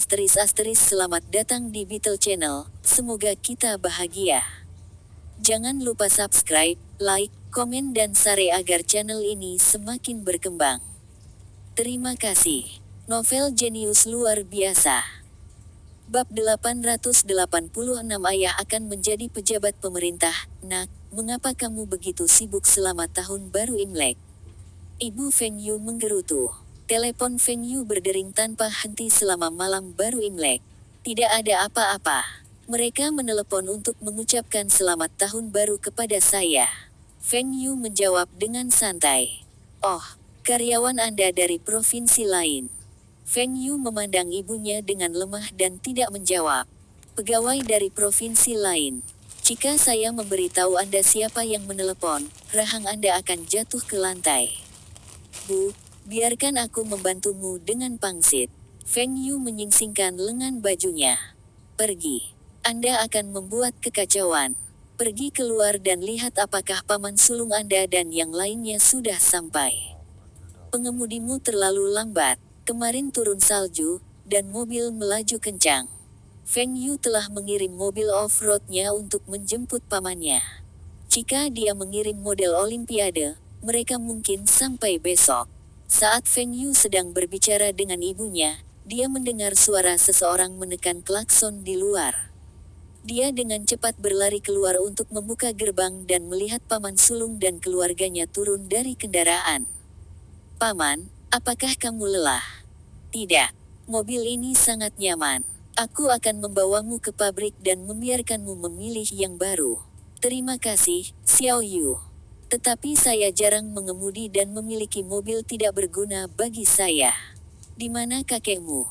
Selamat datang di Beetle Channel, semoga kita bahagia. Jangan lupa subscribe, like, komen dan share agar channel ini semakin berkembang. Terima kasih. Novel jenius luar biasa. Bab 886 Ayah akan menjadi pejabat pemerintah. Nak, mengapa kamu begitu sibuk selama tahun baru Imlek? Ibu Feng Yu menggerutu. Telepon Feng Yu berdering tanpa henti selama malam baru Imlek. Tidak ada apa-apa. Mereka menelepon untuk mengucapkan selamat tahun baru kepada saya. Feng Yu menjawab dengan santai. Oh, karyawan Anda dari provinsi lain. Feng Yu memandang ibunya dengan lemah dan tidak menjawab. Pegawai dari provinsi lain. Jika saya memberitahu Anda siapa yang menelepon, rahang Anda akan jatuh ke lantai. Bu, biarkan aku membantumu dengan pangsit. Feng Yu menyingsingkan lengan bajunya. Pergi. Anda akan membuat kekacauan. Pergi keluar dan lihat apakah paman sulung Anda dan yang lainnya sudah sampai. Pengemudimu terlalu lambat. Kemarin turun salju, dan mobil melaju kencang. Feng Yu telah mengirim mobil off-roadnya untuk menjemput pamannya. Jika dia mengirim model Olimpiade, mereka mungkin sampai besok. Saat Feng Yu sedang berbicara dengan ibunya, dia mendengar suara seseorang menekan klakson di luar. Dia dengan cepat berlari keluar untuk membuka gerbang dan melihat paman sulung dan keluarganya turun dari kendaraan. Paman, apakah kamu lelah? Tidak. Mobil ini sangat nyaman. Aku akan membawamu ke pabrik dan membiarkanmu memilih yang baru. Terima kasih, Xiao Yu. Tetapi saya jarang mengemudi dan memiliki mobil tidak berguna bagi saya. Di mana kakekmu?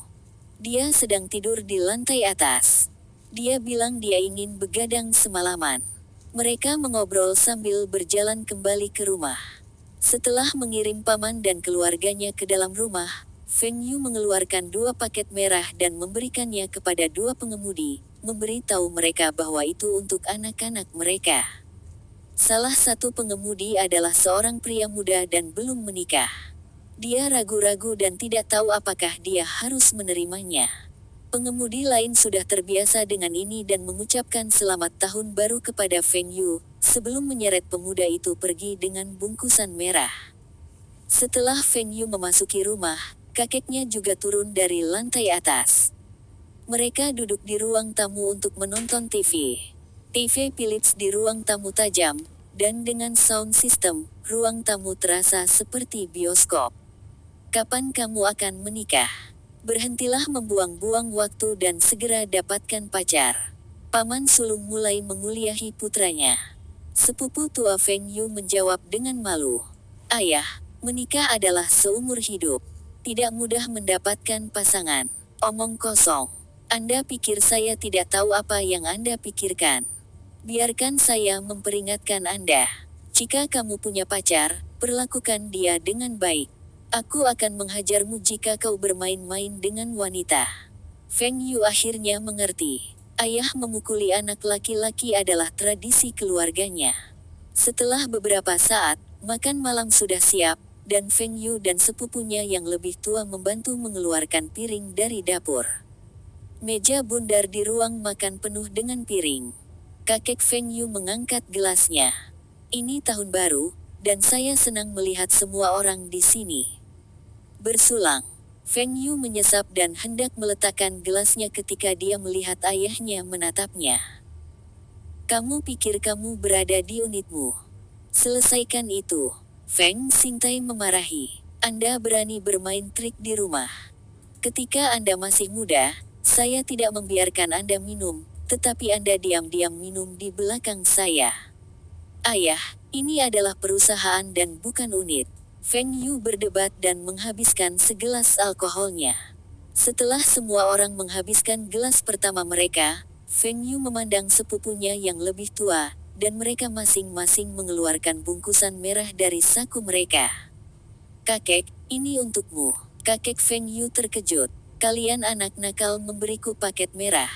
Dia sedang tidur di lantai atas. Dia bilang dia ingin begadang semalaman. Mereka mengobrol sambil berjalan kembali ke rumah. Setelah mengirim paman dan keluarganya ke dalam rumah, Feng Yu mengeluarkan 2 paket merah dan memberikannya kepada 2 pengemudi, memberitahu mereka bahwa itu untuk anak-anak mereka. Salah satu pengemudi adalah seorang pria muda dan belum menikah. Dia ragu-ragu dan tidak tahu apakah dia harus menerimanya. Pengemudi lain sudah terbiasa dengan ini dan mengucapkan selamat tahun baru kepada Feng Yu, sebelum menyeret pemuda itu pergi dengan bungkusan merah. Setelah Feng Yu memasuki rumah, kakeknya juga turun dari lantai atas. Mereka duduk di ruang tamu untuk menonton TV. TV Philips di ruang tamu tajam, dan dengan sound system, ruang tamu terasa seperti bioskop. Kapan kamu akan menikah? Berhentilah membuang-buang waktu dan segera dapatkan pacar. Paman sulung mulai menguliahi putranya. Sepupu tua Feng Yu menjawab dengan malu. Ayah, menikah adalah seumur hidup. Tidak mudah mendapatkan pasangan. Omong kosong. Anda pikir saya tidak tahu apa yang Anda pikirkan? Biarkan saya memperingatkan Anda. Jika kamu punya pacar, perlakukan dia dengan baik. Aku akan menghajarmu jika kau bermain-main dengan wanita. Feng Yu akhirnya mengerti. Ayah memukuli anak laki-laki adalah tradisi keluarganya. Setelah beberapa saat, makan malam sudah siap, dan Feng Yu dan sepupunya yang lebih tua membantu mengeluarkan piring dari dapur. Meja bundar di ruang makan penuh dengan piring. Kakek Feng Yu mengangkat gelasnya. Ini tahun baru, dan saya senang melihat semua orang di sini. Bersulang. Feng Yu menyesap dan hendak meletakkan gelasnya ketika dia melihat ayahnya menatapnya. Kamu pikir kamu berada di unitmu? Selesaikan itu. Feng Xingtai memarahi. Anda berani bermain trik di rumah. Ketika Anda masih muda, saya tidak membiarkan Anda minum, tetapi Anda diam-diam minum di belakang saya. Ayah, ini adalah perusahaan dan bukan unit. Feng Yu berdebat dan menghabiskan segelas alkoholnya. Setelah semua orang menghabiskan gelas pertama mereka, Feng Yu memandang sepupunya yang lebih tua, dan mereka masing-masing mengeluarkan bungkusan merah dari saku mereka. Kakek, ini untukmu. Kakek Feng Yu terkejut. Kalian anak nakal memberiku paket merah.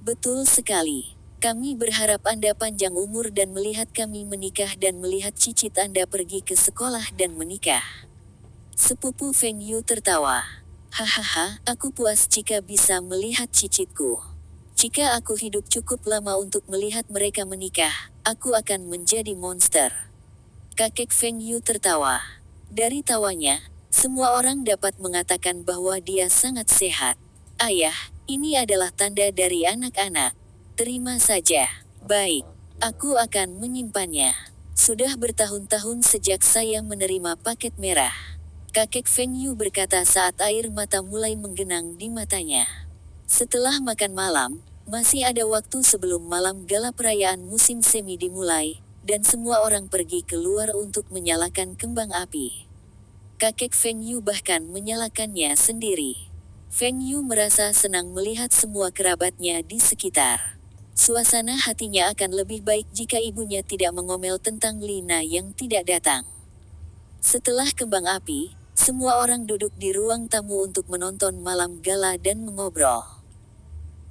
Betul sekali. Kami berharap Anda panjang umur dan melihat kami menikah dan melihat cicit Anda pergi ke sekolah dan menikah. Sepupu Feng Yu tertawa. Hahaha, aku puas jika bisa melihat cicitku. Jika aku hidup cukup lama untuk melihat mereka menikah, aku akan menjadi monster. Kakek Feng Yu tertawa. Dari tawanya, semua orang dapat mengatakan bahwa dia sangat sehat. Ayah, ini adalah tanda dari anak-anak. Terima saja. Baik, aku akan menyimpannya. Sudah bertahun-tahun sejak saya menerima paket merah. Kakek Feng Yu berkata saat air mata mulai menggenang di matanya. Setelah makan malam, masih ada waktu sebelum malam gala perayaan musim semi dimulai, dan semua orang pergi keluar untuk menyalakan kembang api. Kakek Feng Yu bahkan menyalakannya sendiri. Feng Yu merasa senang melihat semua kerabatnya di sekitar. Suasana hatinya akan lebih baik jika ibunya tidak mengomel tentang Lina yang tidak datang. Setelah kembang api, semua orang duduk di ruang tamu untuk menonton malam gala dan mengobrol.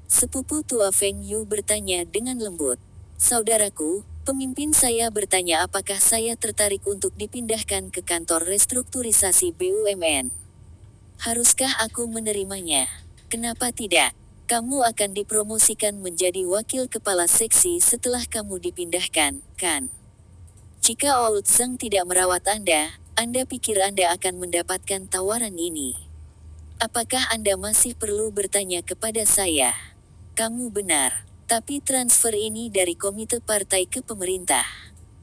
Sepupu tua Feng Yu bertanya dengan lembut. Saudaraku, pemimpin saya bertanya apakah saya tertarik untuk dipindahkan ke kantor restrukturisasi BUMN. Haruskah aku menerimanya? Kenapa tidak? Kamu akan dipromosikan menjadi wakil kepala seksi setelah kamu dipindahkan, kan? Jika Old Zhang tidak merawat Anda pikir Anda akan mendapatkan tawaran ini? Apakah Anda masih perlu bertanya kepada saya? Kamu benar, tapi transfer ini dari komite partai ke pemerintah.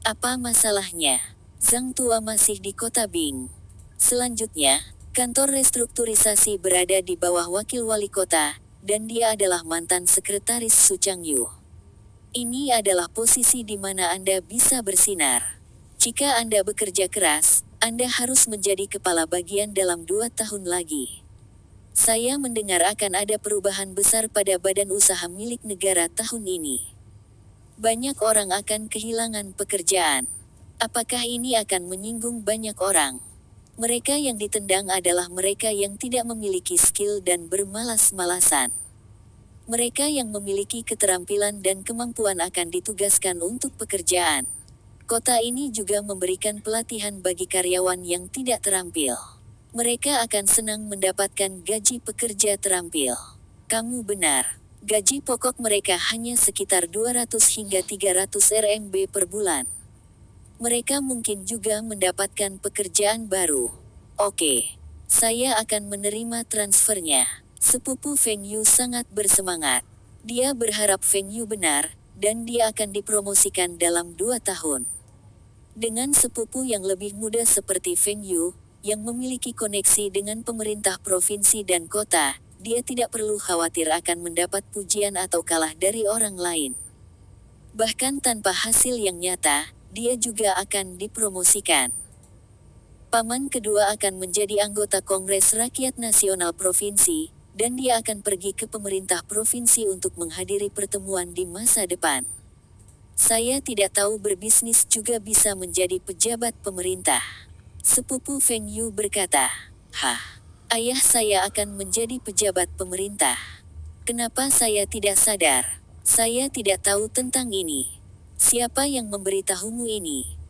Apa masalahnya? Zhang tua masih di kota Bing. Selanjutnya, kantor restrukturisasi berada di bawah wakil wali kota, dan dia adalah mantan sekretaris Su Changyu. Ini adalah posisi di mana Anda bisa bersinar. Jika Anda bekerja keras, Anda harus menjadi kepala bagian dalam 2 tahun lagi. Saya mendengar akan ada perubahan besar pada badan usaha milik negara tahun ini. Banyak orang akan kehilangan pekerjaan. Apakah ini akan menyinggung banyak orang? Mereka yang ditendang adalah mereka yang tidak memiliki skill dan bermalas-malasan. Mereka yang memiliki keterampilan dan kemampuan akan ditugaskan untuk pekerjaan. Kota ini juga memberikan pelatihan bagi karyawan yang tidak terampil. Mereka akan senang mendapatkan gaji pekerja terampil. Kamu benar. Gaji pokok mereka hanya sekitar 200 hingga 300 RMB per bulan. Mereka mungkin juga mendapatkan pekerjaan baru. Oke. Saya akan menerima transfernya. Sepupu Feng Yu sangat bersemangat. Dia berharap Feng Yu benar, dan dia akan dipromosikan dalam 2 tahun. Dengan sepupu yang lebih muda seperti Feng Yu, yang memiliki koneksi dengan pemerintah provinsi dan kota, dia tidak perlu khawatir akan mendapat pujian atau kalah dari orang lain. Bahkan tanpa hasil yang nyata, dia juga akan dipromosikan. Paman kedua akan menjadi anggota Kongres Rakyat Nasional Provinsi, dan dia akan pergi ke pemerintah provinsi untuk menghadiri pertemuan di masa depan. Saya tidak tahu berbisnis juga bisa menjadi pejabat pemerintah. Sepupu Feng Yu berkata, ayah saya akan menjadi pejabat pemerintah. Kenapa saya tidak sadar? Saya tidak tahu tentang ini. Siapa yang memberitahumu ini?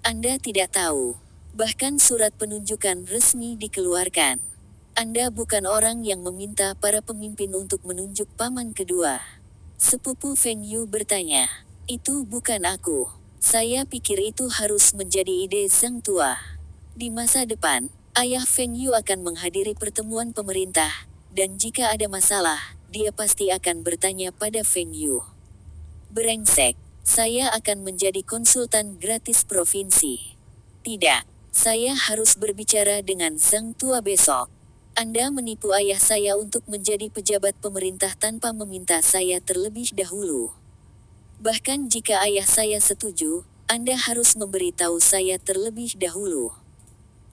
Anda tidak tahu. Bahkan surat penunjukan resmi dikeluarkan. Anda bukan orang yang meminta para pemimpin untuk menunjuk paman kedua. Sepupu Feng Yu bertanya, itu bukan aku. Saya pikir itu harus menjadi ide Zhang tua. Di masa depan, ayah Feng Yu akan menghadiri pertemuan pemerintah, dan jika ada masalah, dia pasti akan bertanya pada Feng Yu. Brengsek, saya akan menjadi konsultan gratis provinsi. Tidak, saya harus berbicara dengan Zhang tua besok. Anda menipu ayah saya untuk menjadi pejabat pemerintah tanpa meminta saya terlebih dahulu. Bahkan jika ayah saya setuju, Anda harus memberitahu saya terlebih dahulu.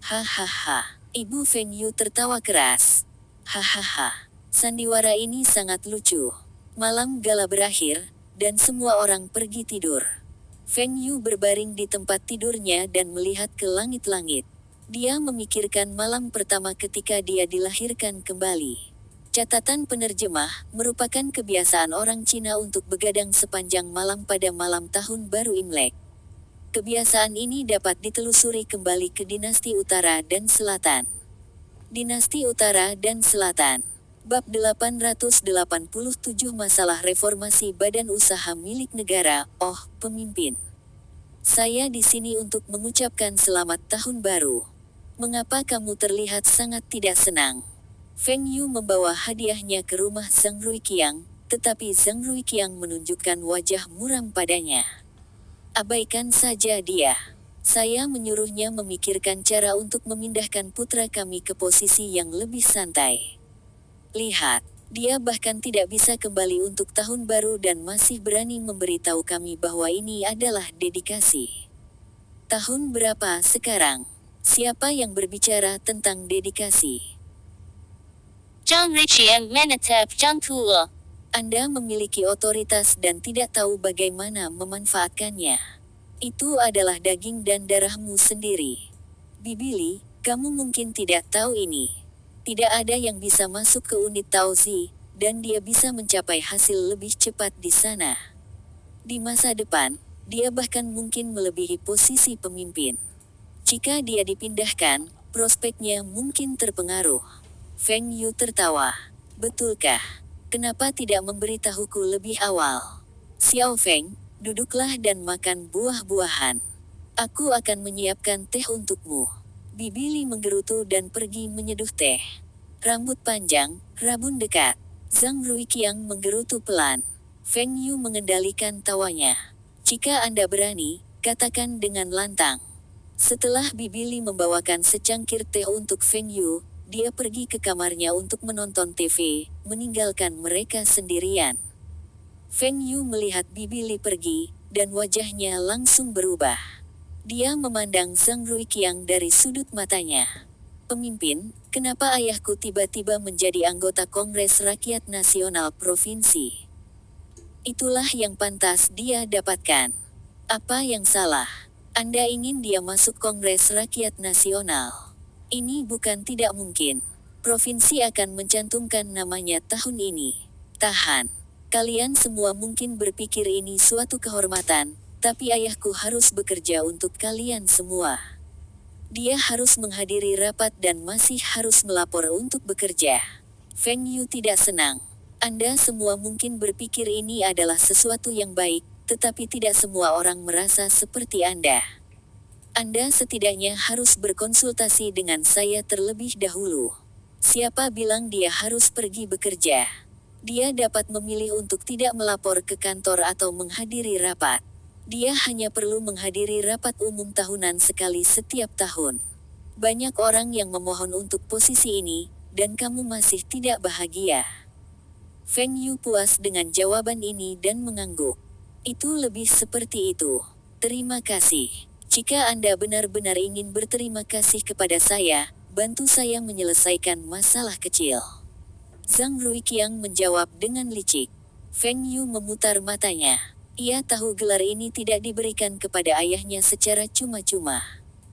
Hahaha, Ibu Feng Yu tertawa keras. Hahaha, sandiwara ini sangat lucu. Malam gala berakhir, dan semua orang pergi tidur. Feng Yu berbaring di tempat tidurnya dan melihat ke langit-langit. Dia memikirkan malam pertama ketika dia dilahirkan kembali. Catatan penerjemah, merupakan kebiasaan orang Cina untuk begadang sepanjang malam pada malam tahun baru Imlek. Kebiasaan ini dapat ditelusuri kembali ke dinasti utara dan selatan. Dinasti Utara dan Selatan. Bab 887 Masalah Reformasi Badan Usaha Milik Negara. Oh, pemimpin. Saya di sini untuk mengucapkan selamat tahun baru. Mengapa kamu terlihat sangat tidak senang? Feng Yu membawa hadiahnya ke rumah Zhang Ruiqiang, tetapi Zhang Ruiqiang menunjukkan wajah muram padanya. Abaikan saja dia. Saya menyuruhnya memikirkan cara untuk memindahkan putra kami ke posisi yang lebih santai. Lihat, dia bahkan tidak bisa kembali untuk tahun baru dan masih berani memberitahu kami bahwa ini adalah dedikasi. Tahun berapa sekarang? Siapa yang berbicara tentang dedikasi? Zhang Ruiqiang menatap Zhang Tuo. Anda memiliki otoritas dan tidak tahu bagaimana memanfaatkannya. Itu adalah daging dan darahmu sendiri. Bibili, kamu mungkin tidak tahu ini. Tidak ada yang bisa masuk ke unit Taozi, dan dia bisa mencapai hasil lebih cepat di sana. Di masa depan, dia bahkan mungkin melebihi posisi pemimpin. Jika dia dipindahkan, prospeknya mungkin terpengaruh. Feng Yu tertawa. Betulkah? Kenapa tidak memberitahuku lebih awal? Xiao Feng, duduklah dan makan buah-buahan. Aku akan menyiapkan teh untukmu. Bibili menggerutu dan pergi menyeduh teh. Rambut panjang, rabun dekat. Zhang Ruiqiang menggerutu pelan. Feng Yu mengendalikan tawanya. Jika Anda berani, katakan dengan lantang. Setelah Bibili membawakan secangkir teh untuk Feng Yu, dia pergi ke kamarnya untuk menonton TV, meninggalkan mereka sendirian. Feng Yu melihat Bibili pergi, dan wajahnya langsung berubah. Dia memandang Zhang Ruiqiang dari sudut matanya. Pemimpin, kenapa ayahku tiba-tiba menjadi anggota Kongres Rakyat Nasional Provinsi? Itulah yang pantas dia dapatkan. Apa yang salah? Anda ingin dia masuk Kongres Rakyat Nasional? Ini bukan tidak mungkin. Provinsi akan mencantumkan namanya tahun ini. Tahan. Kalian semua mungkin berpikir ini suatu kehormatan, tapi ayahku harus bekerja untuk kalian semua. Dia harus menghadiri rapat dan masih harus melapor untuk bekerja. Feng Yu tidak senang. Anda semua mungkin berpikir ini adalah sesuatu yang baik, tetapi tidak semua orang merasa seperti Anda. Anda setidaknya harus berkonsultasi dengan saya terlebih dahulu. Siapa bilang dia harus pergi bekerja? Dia dapat memilih untuk tidak melapor ke kantor atau menghadiri rapat. Dia hanya perlu menghadiri rapat umum tahunan sekali setiap tahun. Banyak orang yang memohon untuk posisi ini, dan kamu masih tidak bahagia. Feng Yu puas dengan jawaban ini dan mengangguk. Itu lebih seperti itu. Terima kasih. Jika Anda benar-benar ingin berterima kasih kepada saya, bantu saya menyelesaikan masalah kecil. Zhang Ruiqiang menjawab dengan licik. Feng Yu memutar matanya. Ia tahu gelar ini tidak diberikan kepada ayahnya secara cuma-cuma.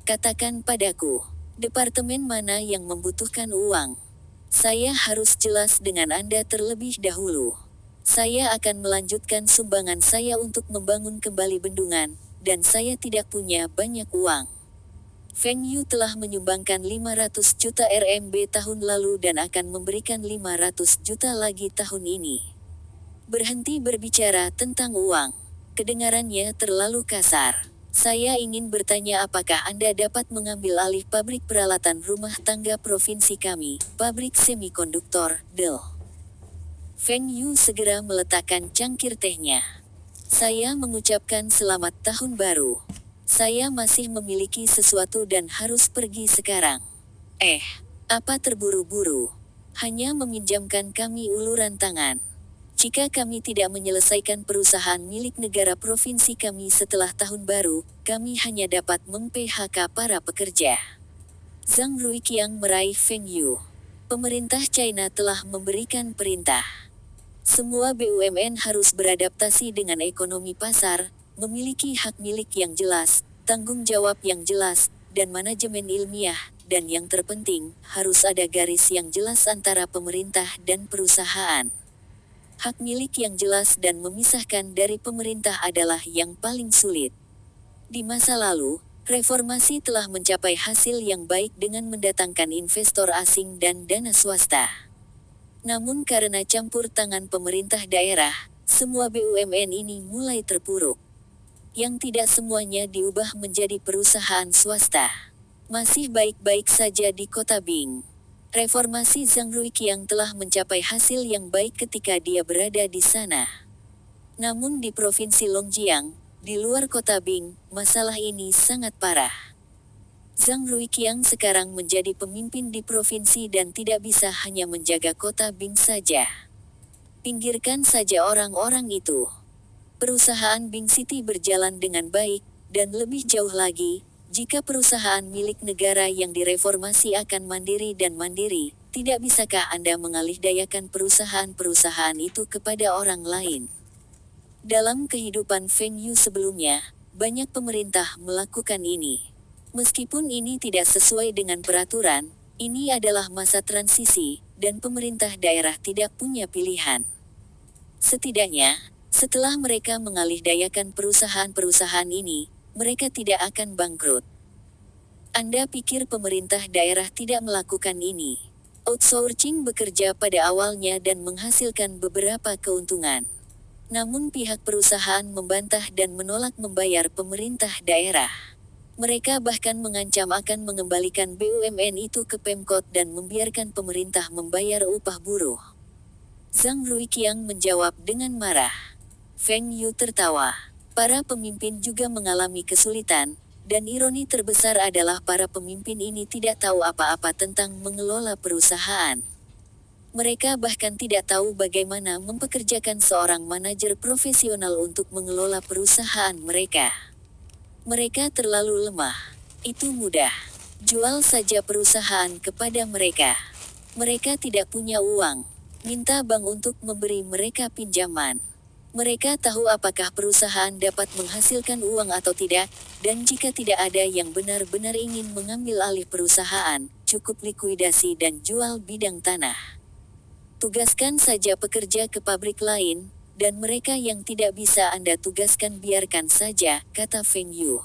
Katakan padaku, departemen mana yang membutuhkan uang? Saya harus jelas dengan Anda terlebih dahulu. Saya akan melanjutkan sumbangan saya untuk membangun kembali bendungan, dan saya tidak punya banyak uang. Feng Yu telah menyumbangkan 500 juta RMB tahun lalu dan akan memberikan 500 juta lagi tahun ini. Berhenti berbicara tentang uang. Kedengarannya terlalu kasar. Saya ingin bertanya apakah Anda dapat mengambil alih pabrik peralatan rumah tangga provinsi kami, pabrik semikonduktor, Dell. Feng Yu segera meletakkan cangkir tehnya. Saya mengucapkan selamat tahun baru. Saya masih memiliki sesuatu dan harus pergi sekarang. Apa terburu-buru? Hanya meminjamkan kami uluran tangan. Jika kami tidak menyelesaikan perusahaan milik negara provinsi kami setelah tahun baru, kami hanya dapat mem-PHK para pekerja. Zhang Ruiqiang meraih Feng Yu. Pemerintah China telah memberikan perintah. Semua BUMN harus beradaptasi dengan ekonomi pasar, memiliki hak milik yang jelas, tanggung jawab yang jelas, dan manajemen ilmiah, dan yang terpenting, harus ada garis yang jelas antara pemerintah dan perusahaan. Hak milik yang jelas dan memisahkan dari pemerintah adalah yang paling sulit. Di masa lalu, Reformasi telah mencapai hasil yang baik dengan mendatangkan investor asing dan dana swasta. Namun karena campur tangan pemerintah daerah, semua BUMN ini mulai terpuruk. Yang tidak semuanya diubah menjadi perusahaan swasta. Masih baik-baik saja di Kota Bing. Reformasi Zhang Ruiqiang telah mencapai hasil yang baik ketika dia berada di sana. Namun di Provinsi Longjiang, di luar Kota Bing, masalah ini sangat parah. Zhang Ruiqiang sekarang menjadi pemimpin di provinsi dan tidak bisa hanya menjaga Kota Bing saja. Pinggirkan saja orang-orang itu. Perusahaan Bing City berjalan dengan baik, dan lebih jauh lagi, jika perusahaan milik negara yang direformasi akan mandiri dan mandiri, tidak bisakah Anda mengalihdayakan perusahaan-perusahaan itu kepada orang lain? Dalam kehidupan Feng Yu sebelumnya, banyak pemerintah melakukan ini. Meskipun ini tidak sesuai dengan peraturan, ini adalah masa transisi, dan pemerintah daerah tidak punya pilihan. Setidaknya, setelah mereka mengalihdayakan perusahaan-perusahaan ini, mereka tidak akan bangkrut. Anda pikir pemerintah daerah tidak melakukan ini? Outsourcing bekerja pada awalnya dan menghasilkan beberapa keuntungan. Namun pihak perusahaan membantah dan menolak membayar pemerintah daerah. Mereka bahkan mengancam akan mengembalikan BUMN itu ke Pemkot dan membiarkan pemerintah membayar upah buruh. Zhang Ruiqiang menjawab dengan marah. Feng Yu tertawa. Para pemimpin juga mengalami kesulitan, dan ironi terbesar adalah para pemimpin ini tidak tahu apa-apa tentang mengelola perusahaan. Mereka bahkan tidak tahu bagaimana mempekerjakan seorang manajer profesional untuk mengelola perusahaan mereka. Mereka terlalu lemah. Itu mudah. Jual saja perusahaan kepada mereka. Mereka tidak punya uang. Minta bank untuk memberi mereka pinjaman. Mereka tahu apakah perusahaan dapat menghasilkan uang atau tidak, dan jika tidak ada yang benar-benar ingin mengambil alih perusahaan, cukup likuidasi dan jual bidang tanah. Tugaskan saja pekerja ke pabrik lain, dan mereka yang tidak bisa Anda tugaskan biarkan saja, kata Feng Yu.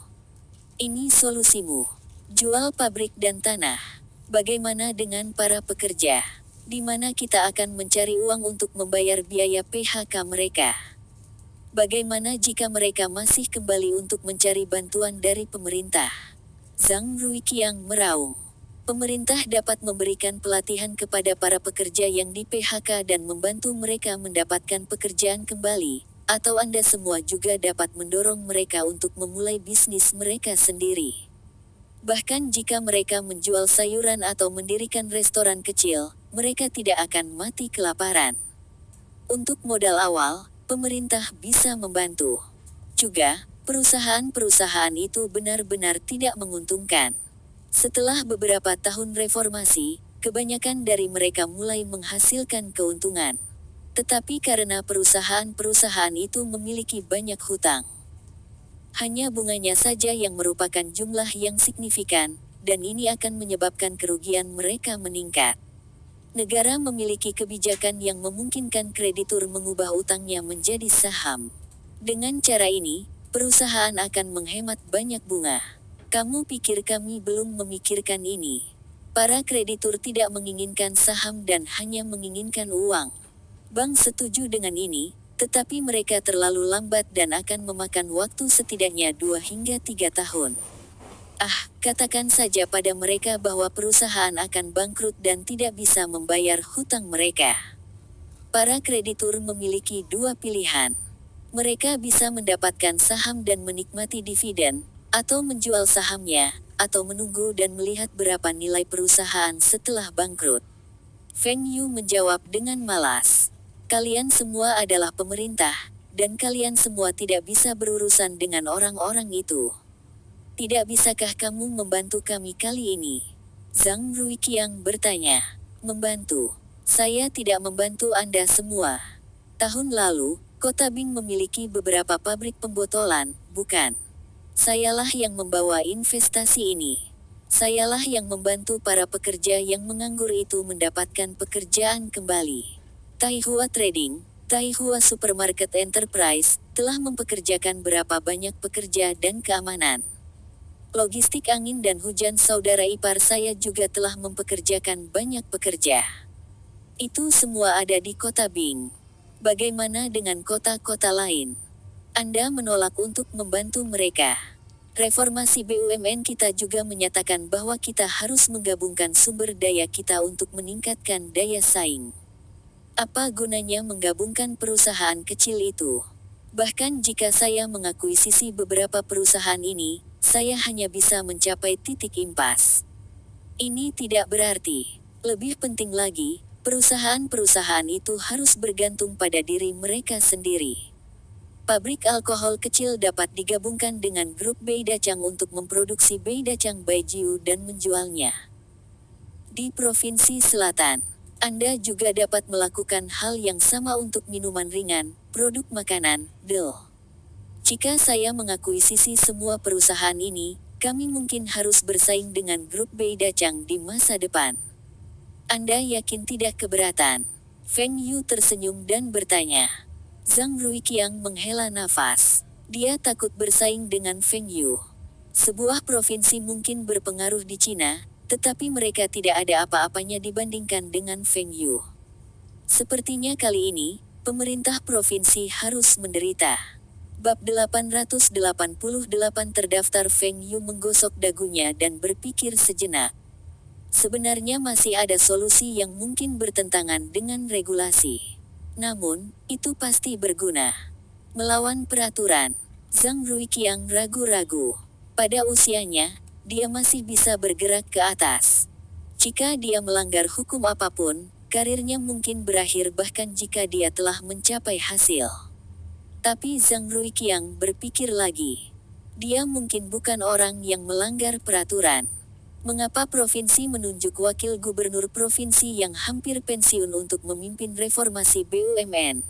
Ini solusimu. Jual pabrik dan tanah. Bagaimana dengan para pekerja? Di mana kita akan mencari uang untuk membayar biaya PHK mereka? Bagaimana jika mereka masih kembali untuk mencari bantuan dari pemerintah? Zhang Ruiqiang meraung. Pemerintah dapat memberikan pelatihan kepada para pekerja yang di PHK dan membantu mereka mendapatkan pekerjaan kembali, atau Anda semua juga dapat mendorong mereka untuk memulai bisnis mereka sendiri. Bahkan jika mereka menjual sayuran atau mendirikan restoran kecil, mereka tidak akan mati kelaparan. Untuk modal awal, pemerintah bisa membantu. Juga, perusahaan-perusahaan itu benar-benar tidak menguntungkan. Setelah beberapa tahun reformasi, kebanyakan dari mereka mulai menghasilkan keuntungan. Tetapi karena perusahaan-perusahaan itu memiliki banyak hutang. Hanya bunganya saja yang merupakan jumlah yang signifikan, dan ini akan menyebabkan kerugian mereka meningkat. Negara memiliki kebijakan yang memungkinkan kreditur mengubah utangnya menjadi saham. Dengan cara ini, perusahaan akan menghemat banyak bunga. Kamu pikir kami belum memikirkan ini? Para kreditur tidak menginginkan saham dan hanya menginginkan uang. Bank setuju dengan ini, tetapi mereka terlalu lambat dan akan memakan waktu setidaknya 2 hingga 3 tahun. Katakan saja pada mereka bahwa perusahaan akan bangkrut dan tidak bisa membayar hutang mereka. Para kreditur memiliki 2 pilihan. Mereka bisa mendapatkan saham dan menikmati dividen, atau menjual sahamnya, atau menunggu dan melihat berapa nilai perusahaan setelah bangkrut. Feng Yu menjawab dengan malas. Kalian semua adalah pemerintah, dan kalian semua tidak bisa berurusan dengan orang-orang itu. Tidak bisakah kamu membantu kami kali ini? Zhang Ruiqiang bertanya. Membantu? Saya tidak membantu Anda semua. Tahun lalu, Kota Bing memiliki beberapa pabrik pembotolan, bukan? Sayalah yang membawa investasi ini. Sayalah yang membantu para pekerja yang menganggur itu mendapatkan pekerjaan kembali. Taihua Trading, Taihua Supermarket Enterprise, telah mempekerjakan berapa banyak pekerja dan keamanan. Logistik angin dan hujan saudara ipar saya juga telah mempekerjakan banyak pekerja. Itu semua ada di kota Bing. Bagaimana dengan kota-kota lain? Anda menolak untuk membantu mereka. Reformasi BUMN kita juga menyatakan bahwa kita harus menggabungkan sumber daya kita untuk meningkatkan daya saing. Apa gunanya menggabungkan perusahaan kecil itu? Bahkan jika saya mengakuisisi beberapa perusahaan ini, saya hanya bisa mencapai titik impas. Ini tidak berarti. Lebih penting lagi, perusahaan-perusahaan itu harus bergantung pada diri mereka sendiri. Pabrik alkohol kecil dapat digabungkan dengan grup Beidacang untuk memproduksi Beidacang Baijiu dan menjualnya. Di Provinsi Selatan, Anda juga dapat melakukan hal yang sama untuk minuman ringan, produk makanan, Jika saya mengakuisisi semua perusahaan ini, kami mungkin harus bersaing dengan grup Beidacang di masa depan. Anda yakin tidak keberatan? Feng Yu tersenyum dan bertanya. Zhang Ruiqiang menghela nafas. Dia takut bersaing dengan Feng Yu. Sebuah provinsi mungkin berpengaruh di Cina, tetapi mereka tidak ada apa-apanya dibandingkan dengan Feng Yu. Sepertinya kali ini, pemerintah provinsi harus menderita. Bab 888 terdaftar. Feng Yu menggosok dagunya dan berpikir sejenak. Sebenarnya masih ada solusi yang mungkin bertentangan dengan regulasi. Namun, itu pasti berguna. Melawan peraturan. Zhang Ruiqiang ragu-ragu. Pada usianya, dia masih bisa bergerak ke atas. Jika dia melanggar hukum apapun, karirnya mungkin berakhir bahkan jika dia telah mencapai hasil. Tapi Zhang Ruiqiang berpikir lagi. Dia mungkin bukan orang yang melanggar peraturan. Mengapa provinsi menunjuk wakil gubernur provinsi yang hampir pensiun untuk memimpin reformasi BUMN?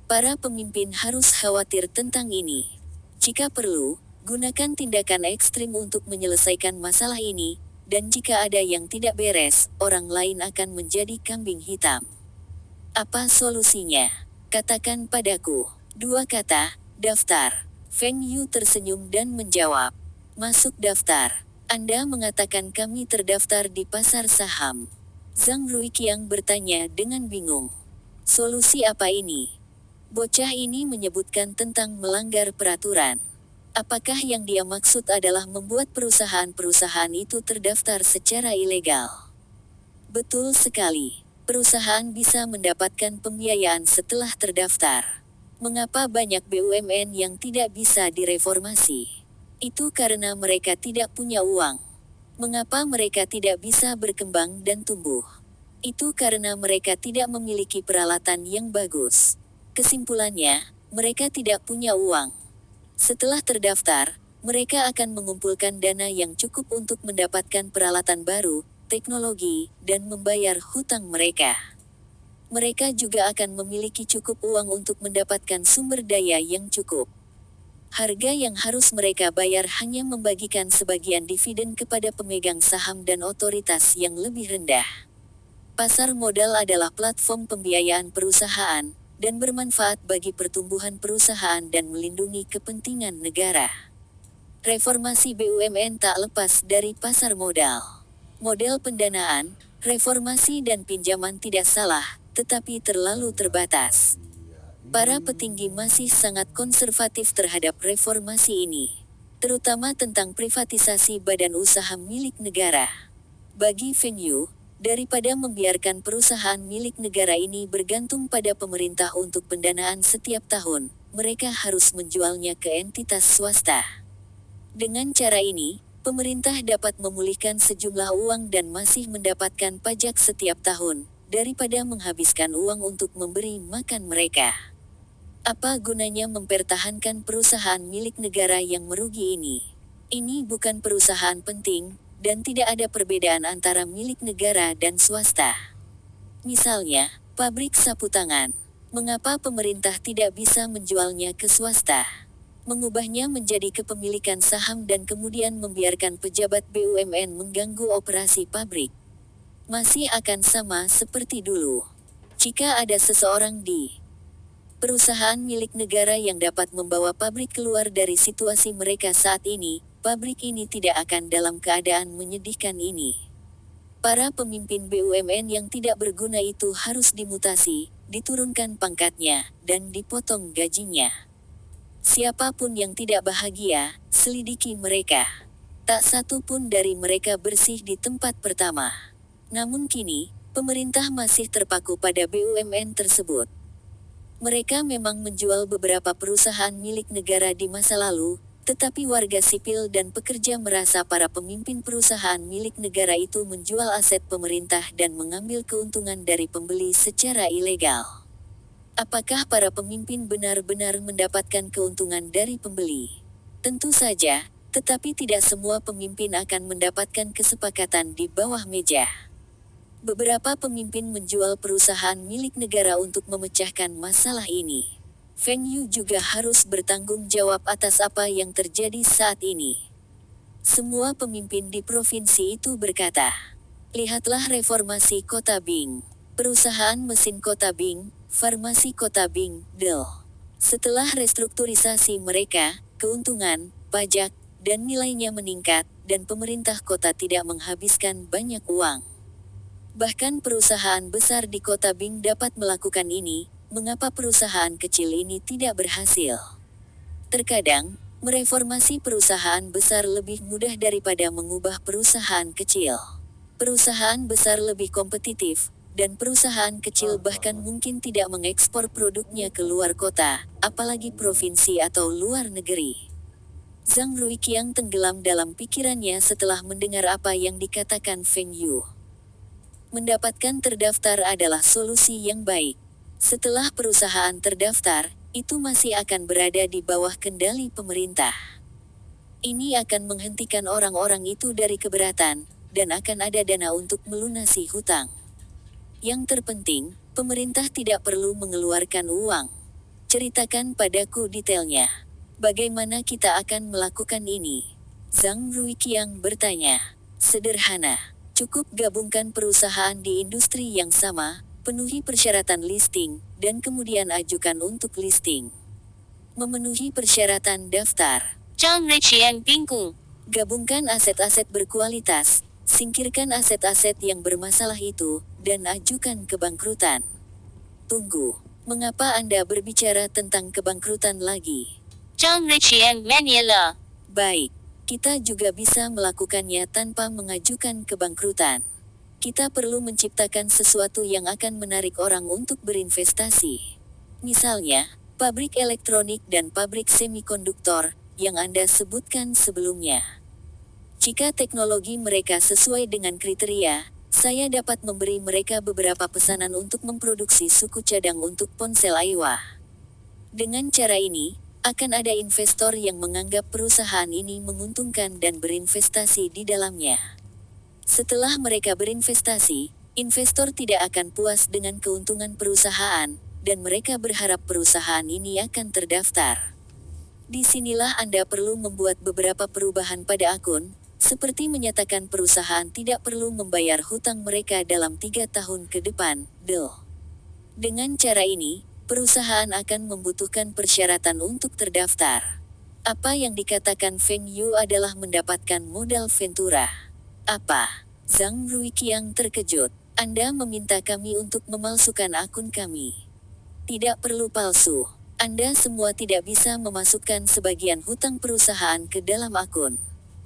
Para pemimpin harus khawatir tentang ini. Jika perlu, gunakan tindakan ekstrim untuk menyelesaikan masalah ini, dan jika ada yang tidak beres, orang lain akan menjadi kambing hitam. Apa solusinya? Katakan padaku. 2 kata, daftar. Feng Yu tersenyum dan menjawab. Masuk daftar. Anda mengatakan kami terdaftar di pasar saham. Zhang Ruiqiang bertanya dengan bingung. Solusi apa ini? Bocah ini menyebutkan tentang melanggar peraturan. Apakah yang dia maksud adalah membuat perusahaan-perusahaan itu terdaftar secara ilegal? Betul sekali. Perusahaan bisa mendapatkan pembiayaan setelah terdaftar. Mengapa banyak BUMN yang tidak bisa direformasi? Itu karena mereka tidak punya uang. Mengapa mereka tidak bisa berkembang dan tumbuh? Itu karena mereka tidak memiliki peralatan yang bagus. Kesimpulannya, mereka tidak punya uang. Setelah terdaftar, mereka akan mengumpulkan dana yang cukup untuk mendapatkan peralatan baru, teknologi, dan membayar hutang mereka. Mereka juga akan memiliki cukup uang untuk mendapatkan sumber daya yang cukup. Harga yang harus mereka bayar hanya membagikan sebagian dividen kepada pemegang saham dan otoritas yang lebih rendah. Pasar modal adalah platform pembiayaan perusahaan, dan bermanfaat bagi pertumbuhan perusahaan dan melindungi kepentingan negara. Reformasi BUMN tak lepas dari pasar modal. Model pendanaan, reformasi dan pinjaman tidak salah, tetapi terlalu terbatas. Para petinggi masih sangat konservatif terhadap reformasi ini, terutama tentang privatisasi badan usaha milik negara. Bagi Feng Yu, daripada membiarkan perusahaan milik negara ini bergantung pada pemerintah untuk pendanaan setiap tahun, mereka harus menjualnya ke entitas swasta. Dengan cara ini, pemerintah dapat memulihkan sejumlah uang dan masih mendapatkan pajak setiap tahun, daripada menghabiskan uang untuk memberi makan mereka. Apa gunanya mempertahankan perusahaan milik negara yang merugi ini? Ini bukan perusahaan penting, dan tidak ada perbedaan antara milik negara dan swasta. Misalnya, pabrik sapu tangan. Mengapa pemerintah tidak bisa menjualnya ke swasta? Mengubahnya menjadi kepemilikan saham dan kemudian membiarkan pejabat BUMN mengganggu operasi pabrik. Masih akan sama seperti dulu. Jika ada seseorang di perusahaan milik negara yang dapat membawa pabrik keluar dari situasi mereka saat ini, pabrik ini tidak akan dalam keadaan menyedihkan ini. Para pemimpin BUMN yang tidak berguna itu harus dimutasi, diturunkan pangkatnya, dan dipotong gajinya. Siapapun yang tidak bahagia, selidiki mereka. Tak satu pun dari mereka bersih di tempat pertama. Namun kini, pemerintah masih terpaku pada BUMN tersebut. Mereka memang menjual beberapa perusahaan milik negara di masa lalu, tetapi warga sipil dan pekerja merasa para pemimpin perusahaan milik negara itu menjual aset pemerintah dan mengambil keuntungan dari pembeli secara ilegal. Apakah para pemimpin benar-benar mendapatkan keuntungan dari pembeli? Tentu saja, tetapi tidak semua pemimpin akan mendapatkan kesepakatan di bawah meja. Beberapa pemimpin menjual perusahaan milik negara untuk memecahkan masalah ini. Feng Yu juga harus bertanggung jawab atas apa yang terjadi saat ini. Semua pemimpin di provinsi itu berkata, lihatlah reformasi Kota Bing, perusahaan mesin Kota Bing, farmasi Kota Bing, Del. Setelah restrukturisasi mereka, keuntungan, pajak, dan nilainya meningkat, dan pemerintah kota tidak menghabiskan banyak uang. Bahkan perusahaan besar di Kota Bing dapat melakukan ini, mengapa perusahaan kecil ini tidak berhasil? Terkadang, mereformasi perusahaan besar lebih mudah daripada mengubah perusahaan kecil. Perusahaan besar lebih kompetitif, dan perusahaan kecil bahkan mungkin tidak mengekspor produknya ke luar kota, apalagi provinsi atau luar negeri. Zhang Ruiqiang tenggelam dalam pikirannya setelah mendengar apa yang dikatakan Feng Yu. Mendapatkan terdaftar adalah solusi yang baik. Setelah perusahaan terdaftar, itu masih akan berada di bawah kendali pemerintah. Ini akan menghentikan orang-orang itu dari keberatan, dan akan ada dana untuk melunasi hutang. Yang terpenting, pemerintah tidak perlu mengeluarkan uang. Ceritakan padaku detailnya. Bagaimana kita akan melakukan ini? Zhang Ruiqiang bertanya. Sederhana. Cukup gabungkan perusahaan di industri yang sama, penuhi persyaratan listing, dan kemudian ajukan untuk listing. Memenuhi persyaratan daftar. Zhang Ruiqiang bingung. Gabungkan aset-aset berkualitas, singkirkan aset-aset yang bermasalah itu, dan ajukan kebangkrutan. Tunggu, mengapa Anda berbicara tentang kebangkrutan lagi? Zhang Ruiqiang mengelak. Baik. Kita juga bisa melakukannya tanpa mengajukan kebangkrutan. Kita perlu menciptakan sesuatu yang akan menarik orang untuk berinvestasi. Misalnya, pabrik elektronik dan pabrik semikonduktor, yang Anda sebutkan sebelumnya. Jika teknologi mereka sesuai dengan kriteria, saya dapat memberi mereka beberapa pesanan untuk memproduksi suku cadang untuk ponsel Aiwa. Dengan cara ini, akan ada investor yang menganggap perusahaan ini menguntungkan dan berinvestasi di dalamnya. Setelah mereka berinvestasi, investor tidak akan puas dengan keuntungan perusahaan, dan mereka berharap perusahaan ini akan terdaftar. Disinilah Anda perlu membuat beberapa perubahan pada akun, seperti menyatakan perusahaan tidak perlu membayar hutang mereka dalam 3 tahun ke depan, Dengan cara ini, perusahaan akan membutuhkan persyaratan untuk terdaftar. Apa yang dikatakan Feng Yu adalah mendapatkan modal Ventura. Apa? Zhang Ruiqiang terkejut. Anda meminta kami untuk memalsukan akun kami. Tidak perlu palsu. Anda semua tidak bisa memasukkan sebagian hutang perusahaan ke dalam akun.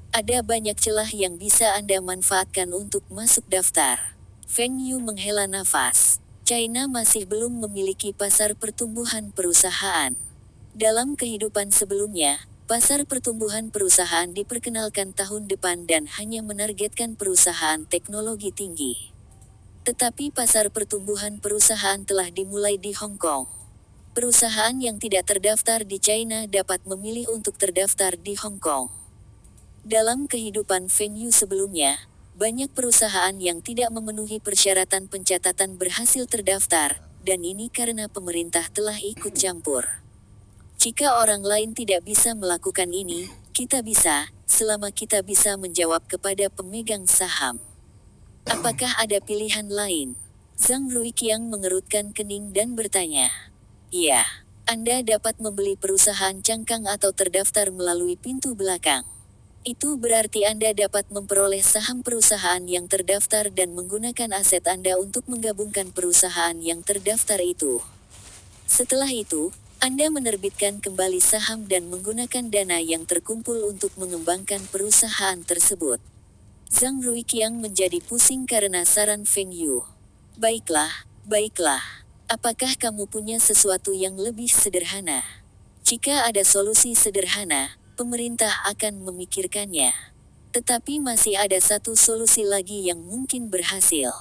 Ada banyak celah yang bisa Anda manfaatkan untuk masuk daftar. Feng Yu menghela nafas. China masih belum memiliki pasar pertumbuhan perusahaan. Dalam kehidupan sebelumnya, pasar pertumbuhan perusahaan diperkenalkan tahun depan dan hanya menargetkan perusahaan teknologi tinggi. Tetapi pasar pertumbuhan perusahaan telah dimulai di Hong Kong. Perusahaan yang tidak terdaftar di China dapat memilih untuk terdaftar di Hong Kong. Dalam kehidupan Feng Yu sebelumnya, banyak perusahaan yang tidak memenuhi persyaratan pencatatan berhasil terdaftar, dan ini karena pemerintah telah ikut campur. Jika orang lain tidak bisa melakukan ini, kita bisa, selama kita bisa menjawab kepada pemegang saham. Apakah ada pilihan lain? Zhang Ruiqiang mengerutkan kening dan bertanya. Iya, Anda dapat membeli perusahaan cangkang atau terdaftar melalui pintu belakang. Itu berarti Anda dapat memperoleh saham perusahaan yang terdaftar dan menggunakan aset Anda untuk menggabungkan perusahaan yang terdaftar itu. Setelah itu, Anda menerbitkan kembali saham dan menggunakan dana yang terkumpul untuk mengembangkan perusahaan tersebut. Zhang Ruiqiang menjadi pusing karena saran Feng Yu. Baiklah, baiklah. Apakah kamu punya sesuatu yang lebih sederhana? Jika ada solusi sederhana, pemerintah akan memikirkannya. Tetapi masih ada satu solusi lagi yang mungkin berhasil.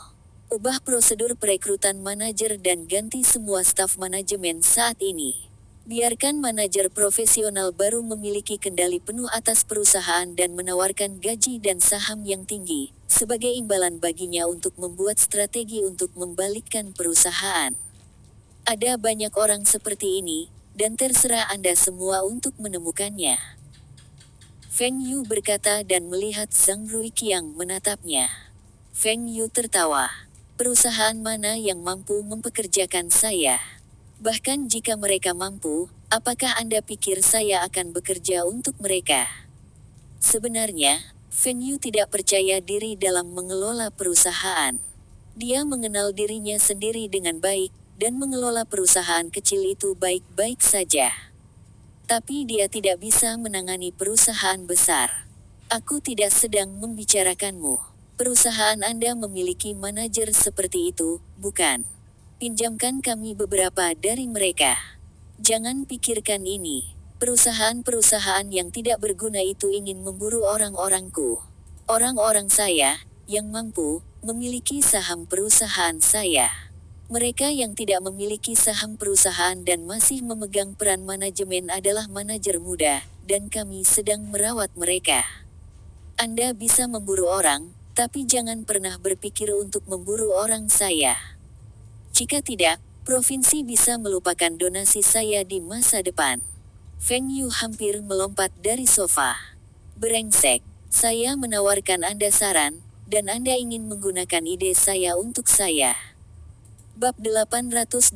Ubah prosedur perekrutan manajer dan ganti semua staf manajemen saat ini. Biarkan manajer profesional baru memiliki kendali penuh atas perusahaan dan menawarkan gaji dan saham yang tinggi, sebagai imbalan baginya untuk membuat strategi untuk membalikkan perusahaan. Ada banyak orang seperti ini, dan terserah Anda semua untuk menemukannya. Feng Yu berkata dan melihat Zhang Ruiqiang menatapnya. Feng Yu tertawa. Perusahaan mana yang mampu mempekerjakan saya? Bahkan jika mereka mampu, apakah Anda pikir saya akan bekerja untuk mereka? Sebenarnya, Feng Yu tidak percaya diri dalam mengelola perusahaan. Dia mengenal dirinya sendiri dengan baik, dan mengelola perusahaan kecil itu baik-baik saja. Tapi dia tidak bisa menangani perusahaan besar. Aku tidak sedang membicarakanmu. Perusahaan Anda memiliki manajer seperti itu, bukan? Pinjamkan kami beberapa dari mereka. Jangan pikirkan ini. Perusahaan-perusahaan yang tidak berguna itu ingin memburu orang-orangku. Orang-orang saya, yang mampu, memiliki saham perusahaan saya. Mereka yang tidak memiliki saham perusahaan dan masih memegang peran manajemen adalah manajer muda, dan kami sedang merawat mereka. Anda bisa memburu orang, tapi jangan pernah berpikir untuk memburu orang saya. Jika tidak, provinsi bisa melupakan donasi saya di masa depan. Feng Yu hampir melompat dari sofa. Brengsek, saya menawarkan Anda saran, dan Anda ingin menggunakan ide saya untuk saya. Bab 889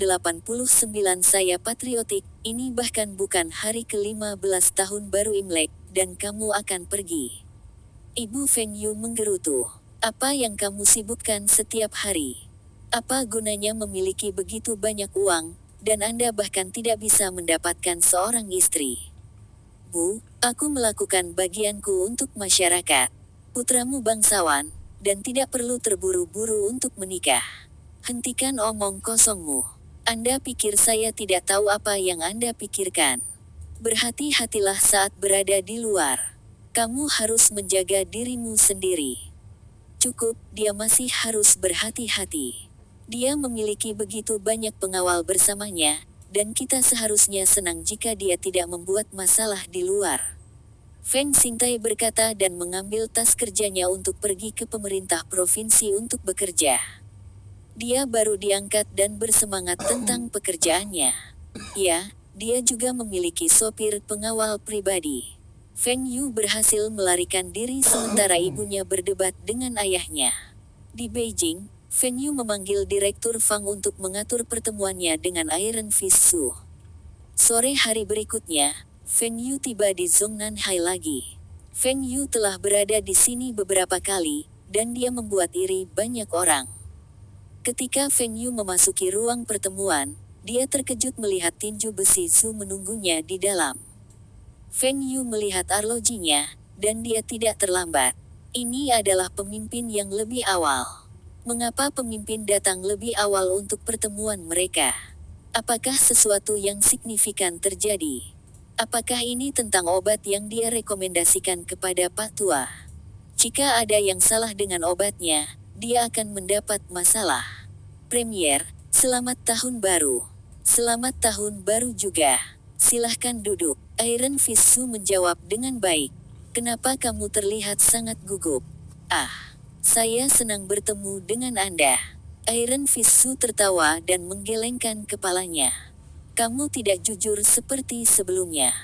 Saya patriotik, ini bahkan bukan hari ke-15 tahun baru Imlek, dan kamu akan pergi. Ibu Feng Yu menggerutu. Apa yang kamu sibukkan setiap hari? Apa gunanya memiliki begitu banyak uang, dan Anda bahkan tidak bisa mendapatkan seorang istri? Bu, aku melakukan bagianku untuk masyarakat. Putramu bangsawan, dan tidak perlu terburu-buru untuk menikah. Hentikan omong kosongmu. Anda pikir saya tidak tahu apa yang Anda pikirkan. Berhati-hatilah saat berada di luar. Kamu harus menjaga dirimu sendiri. Cukup, dia masih harus berhati-hati. Dia memiliki begitu banyak pengawal bersamanya, dan kita seharusnya senang jika dia tidak membuat masalah di luar. Feng Xingtai berkata dan mengambil tas kerjanya untuk pergi ke pemerintah provinsi untuk bekerja. Dia baru diangkat dan bersemangat tentang pekerjaannya. Ya, dia juga memiliki sopir pengawal pribadi. Feng Yu berhasil melarikan diri sementara ibunya berdebat dengan ayahnya. Di Beijing, Feng Yu memanggil Direktur Fang untuk mengatur pertemuannya dengan Iron Fist Su. Sore hari berikutnya, Feng Yu tiba di Zongnanhai lagi. Feng Yu telah berada di sini beberapa kali, dan dia membuat iri banyak orang. Ketika Feng Yu memasuki ruang pertemuan, dia terkejut melihat tinju besi Su menunggunya di dalam. Feng Yu melihat arlojinya, dan dia tidak terlambat. Ini adalah pemimpin yang lebih awal. Mengapa pemimpin datang lebih awal untuk pertemuan mereka? Apakah sesuatu yang signifikan terjadi? Apakah ini tentang obat yang dia rekomendasikan kepada Pak Tua? Jika ada yang salah dengan obatnya, dia akan mendapat masalah. Premier, selamat tahun baru. Selamat tahun baru juga. Silahkan duduk. Iron Fist Su menjawab dengan baik. Kenapa kamu terlihat sangat gugup? Ah. Saya senang bertemu dengan Anda. Iron Fist Su tertawa dan menggelengkan kepalanya. Kamu tidak jujur seperti sebelumnya.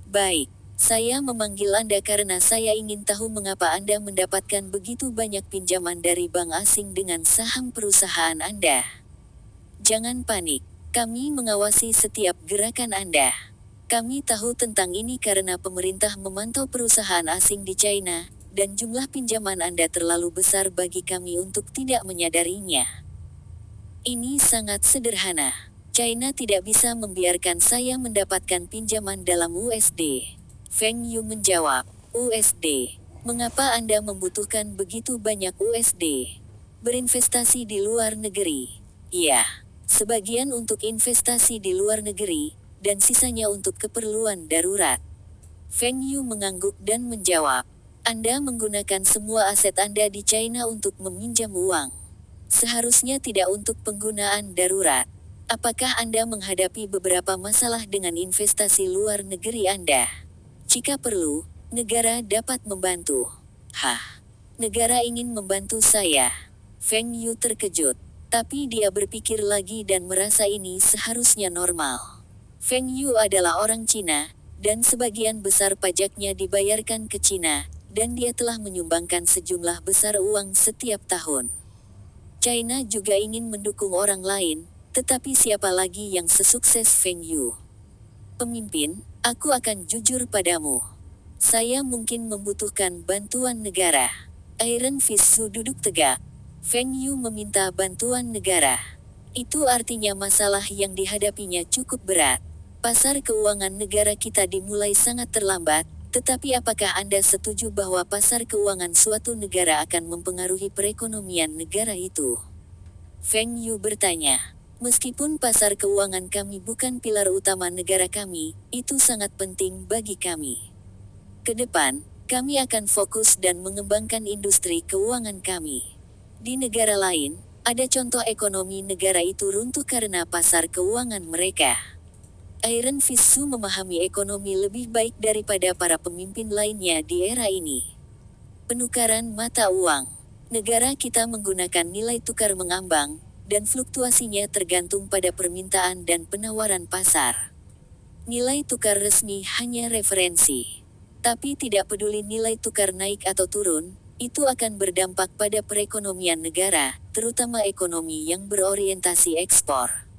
Baik, saya memanggil Anda karena saya ingin tahu mengapa Anda mendapatkan begitu banyak pinjaman dari bank asing dengan saham perusahaan Anda. Jangan panik, kami mengawasi setiap gerakan Anda. Kami tahu tentang ini karena pemerintah memantau perusahaan asing di China, dan jumlah pinjaman Anda terlalu besar bagi kami untuk tidak menyadarinya. Ini sangat sederhana. China tidak bisa membiarkan saya mendapatkan pinjaman dalam USD. Feng Yu menjawab, USD. Mengapa Anda membutuhkan begitu banyak USD? Berinvestasi di luar negeri. Ya, sebagian untuk investasi di luar negeri, dan sisanya untuk keperluan darurat. Feng Yu mengangguk dan menjawab, Anda menggunakan semua aset Anda di China untuk meminjam uang. Seharusnya tidak untuk penggunaan darurat. Apakah Anda menghadapi beberapa masalah dengan investasi luar negeri Anda? Jika perlu, negara dapat membantu. Hah? Negara ingin membantu saya? Feng Yu terkejut. Tapi dia berpikir lagi dan merasa ini seharusnya normal. Feng Yu adalah orang Cina, dan sebagian besar pajaknya dibayarkan ke Cina, dan dia telah menyumbangkan sejumlah besar uang setiap tahun. China juga ingin mendukung orang lain, tetapi siapa lagi yang sesukses Feng Yu? Pemimpin, aku akan jujur padamu. Saya mungkin membutuhkan bantuan negara. Iron Fist Su duduk tegak. Feng Yu meminta bantuan negara. Itu artinya masalah yang dihadapinya cukup berat. Pasar keuangan negara kita dimulai sangat terlambat, tetapi apakah Anda setuju bahwa pasar keuangan suatu negara akan mempengaruhi perekonomian negara itu? Feng Yu bertanya. Meskipun pasar keuangan kami bukan pilar utama negara kami, itu sangat penting bagi kami. Ke depan, kami akan fokus dan mengembangkan industri keuangan kami. Di negara lain, ada contoh ekonomi negara itu runtuh karena pasar keuangan mereka. Iron Fist Su memahami ekonomi lebih baik daripada para pemimpin lainnya di era ini. Penukaran mata uang. Negara kita menggunakan nilai tukar mengambang, dan fluktuasinya tergantung pada permintaan dan penawaran pasar. Nilai tukar resmi hanya referensi. Tapi tidak peduli nilai tukar naik atau turun, itu akan berdampak pada perekonomian negara, terutama ekonomi yang berorientasi ekspor.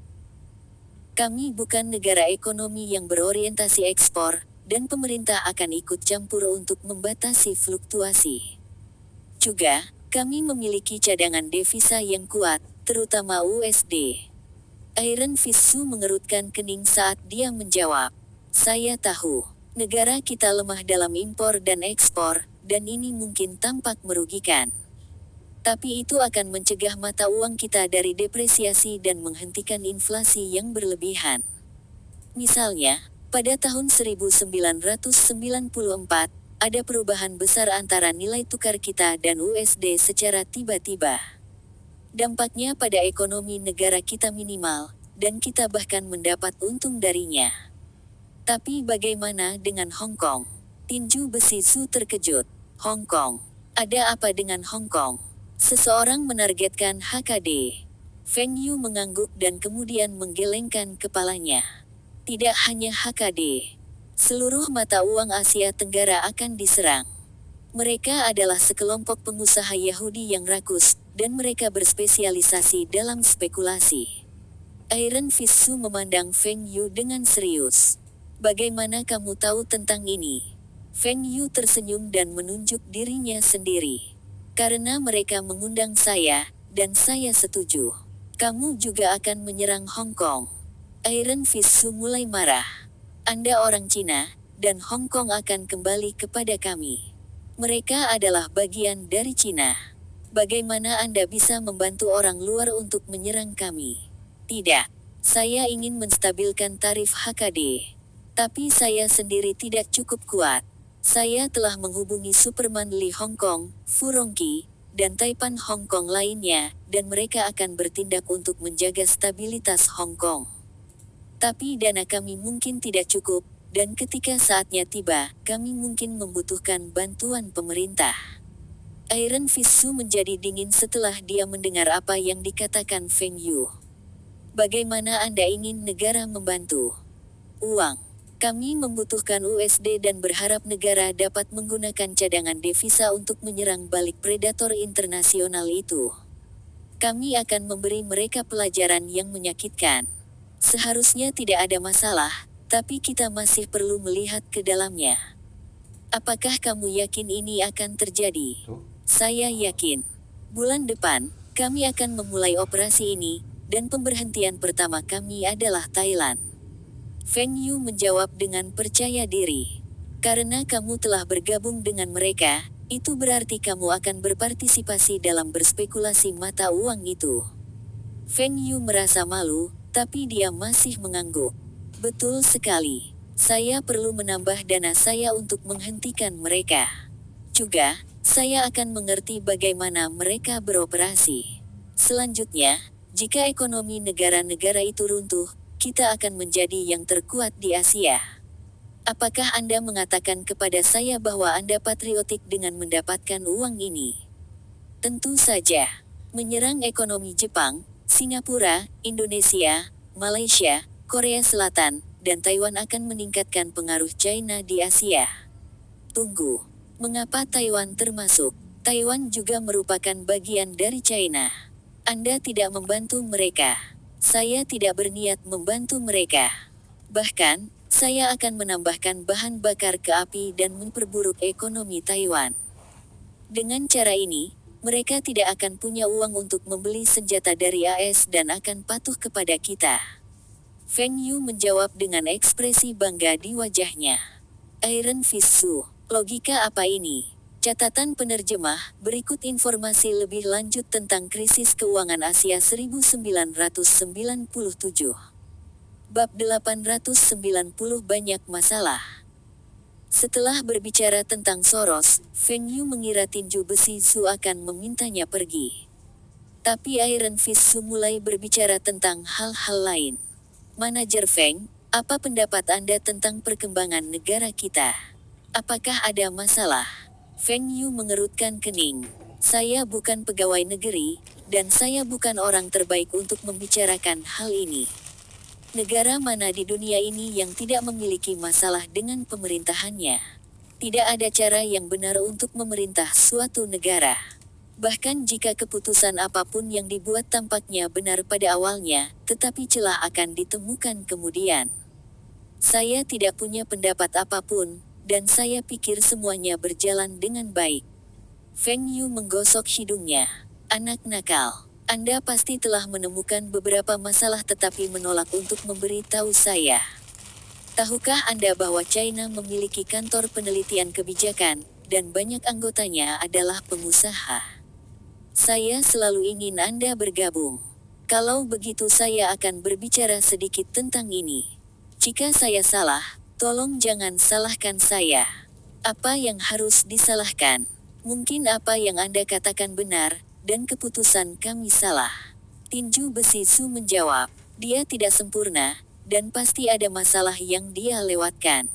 Kami bukan negara ekonomi yang berorientasi ekspor, dan pemerintah akan ikut campur untuk membatasi fluktuasi. Juga, kami memiliki cadangan devisa yang kuat, terutama USD. Iron Fist Su mengerutkan kening saat dia menjawab, saya tahu, negara kita lemah dalam impor dan ekspor, dan ini mungkin tampak merugikan. Tapi itu akan mencegah mata uang kita dari depresiasi dan menghentikan inflasi yang berlebihan. Misalnya, pada tahun 1994, ada perubahan besar antara nilai tukar kita dan USD secara tiba-tiba. Dampaknya pada ekonomi negara kita minimal, dan kita bahkan mendapat untung darinya. Tapi bagaimana dengan Hong Kong? Tinju besi Su terkejut. Hong Kong. Ada apa dengan Hong Kong? Seseorang menargetkan HKD. Feng Yu mengangguk dan kemudian menggelengkan kepalanya. Tidak hanya HKD. Seluruh mata uang Asia Tenggara akan diserang. Mereka adalah sekelompok pengusaha Yahudi yang rakus, dan mereka berspesialisasi dalam spekulasi. Iron Fist Su memandang Feng Yu dengan serius. Bagaimana kamu tahu tentang ini? Feng Yu tersenyum dan menunjuk dirinya sendiri. Karena mereka mengundang saya, dan saya setuju. Kamu juga akan menyerang Hong Kong. Iron Fist Su mulai marah. Anda orang Cina, dan Hong Kong akan kembali kepada kami. Mereka adalah bagian dari Cina. Bagaimana Anda bisa membantu orang luar untuk menyerang kami? Tidak. Saya ingin menstabilkan tarif HKD. Tapi saya sendiri tidak cukup kuat. Saya telah menghubungi Superman Li Hong Kong, Fu Rongqi, dan Taipan Hong Kong lainnya, dan mereka akan bertindak untuk menjaga stabilitas Hong Kong. Tapi dana kami mungkin tidak cukup, dan ketika saatnya tiba, kami mungkin membutuhkan bantuan pemerintah. Iron Fist Su menjadi dingin setelah dia mendengar apa yang dikatakan Feng Yu. Bagaimana Anda ingin negara membantu? Uang. Kami membutuhkan USD dan berharap negara dapat menggunakan cadangan devisa untuk menyerang balik predator internasional itu. Kami akan memberi mereka pelajaran yang menyakitkan. Seharusnya tidak ada masalah, tapi kita masih perlu melihat ke dalamnya. Apakah kamu yakin ini akan terjadi? Saya yakin. Bulan depan, kami akan memulai operasi ini, dan pemberhentian pertama kami adalah Thailand. Feng Yu menjawab dengan percaya diri. Karena kamu telah bergabung dengan mereka, itu berarti kamu akan berpartisipasi dalam berspekulasi mata uang itu. Feng Yu merasa malu, tapi dia masih mengangguk. Betul sekali. Saya perlu menambah dana saya untuk menghentikan mereka. Juga, saya akan mengerti bagaimana mereka beroperasi. Selanjutnya, jika ekonomi negara-negara itu runtuh, kita akan menjadi yang terkuat di Asia. Apakah Anda mengatakan kepada saya bahwa Anda patriotik dengan mendapatkan uang ini? Tentu saja. Menyerang ekonomi Jepang, Singapura, Indonesia, Malaysia, Korea Selatan, dan Taiwan akan meningkatkan pengaruh China di Asia. Tunggu. Mengapa Taiwan termasuk? Taiwan juga merupakan bagian dari China. Anda tidak membantu mereka. Saya tidak berniat membantu mereka. Bahkan, saya akan menambahkan bahan bakar ke api dan memperburuk ekonomi Taiwan. Dengan cara ini, mereka tidak akan punya uang untuk membeli senjata dari AS dan akan patuh kepada kita. Feng Yu menjawab dengan ekspresi bangga di wajahnya. Iron Fist Su, logika apa ini? Catatan penerjemah, berikut informasi lebih lanjut tentang krisis keuangan Asia 1997. Bab 890 banyak masalah. Setelah berbicara tentang Soros, Feng Yu mengira tinju besi Su akan memintanya pergi. Tapi Iron Fist Su mulai berbicara tentang hal-hal lain. Manajer Feng, apa pendapat Anda tentang perkembangan negara kita? Apakah ada masalah? Feng Yu mengerutkan kening. Saya bukan pegawai negeri, dan saya bukan orang terbaik untuk membicarakan hal ini. Negara mana di dunia ini yang tidak memiliki masalah dengan pemerintahannya? Tidak ada cara yang benar untuk memerintah suatu negara. Bahkan jika keputusan apapun yang dibuat tampaknya benar pada awalnya, tetapi celah akan ditemukan kemudian. Saya tidak punya pendapat apapun, dan saya pikir semuanya berjalan dengan baik. Feng Yu menggosok hidungnya. Anak nakal. Anda pasti telah menemukan beberapa masalah tetapi menolak untuk memberitahu saya. Tahukah Anda bahwa China memiliki kantor penelitian kebijakan, dan banyak anggotanya adalah pengusaha? Saya selalu ingin Anda bergabung. Kalau begitu saya akan berbicara sedikit tentang ini. Jika saya salah, tolong jangan salahkan saya. Apa yang harus disalahkan? Mungkin apa yang Anda katakan benar, dan keputusan kami salah. Tinju besi Su menjawab, dia tidak sempurna, dan pasti ada masalah yang dia lewatkan.